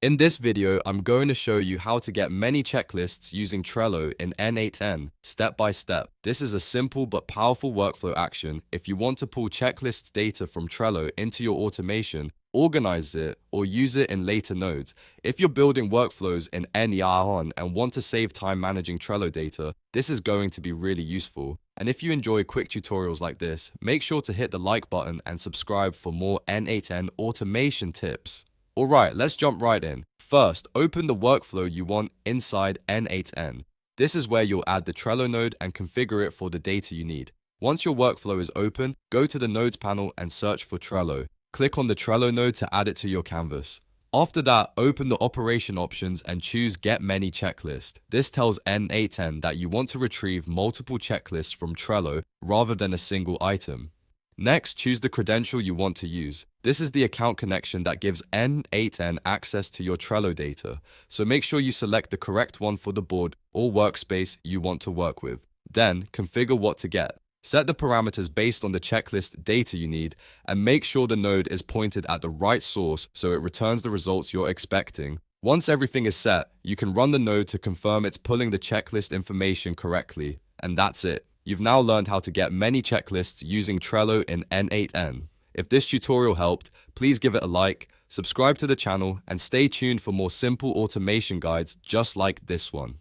In this video, I'm going to show you how to get many checklists using Trello in N8n, step by step. This is a simple but powerful workflow action if you want to pull checklists data from Trello into your automation, organize it, or use it in later nodes. If you're building workflows in N8n and want to save time managing Trello data, this is going to be really useful. And if you enjoy quick tutorials like this, make sure to hit the like button and subscribe for more N8n automation tips. Alright, let's jump right in. First, open the workflow you want inside N8n. This is where you'll add the Trello node and configure it for the data you need. Once your workflow is open, go to the Nodes panel and search for Trello. Click on the Trello node to add it to your canvas. After that, open the operation options and choose Get Many Checklist. This tells N8n that you want to retrieve multiple checklists from Trello rather than a single item. Next, choose the credential you want to use. This is the account connection that gives N8n access to your Trello data, so make sure you select the correct one for the board or workspace you want to work with. Then, configure what to get. Set the parameters based on the checklist data you need, and make sure the node is pointed at the right source so it returns the results you're expecting. Once everything is set, you can run the node to confirm it's pulling the checklist information correctly, and that's it. You've now learned how to get many checklists using Trello in N8n. If this tutorial helped, please give it a like, subscribe to the channel, and stay tuned for more simple automation guides just like this one.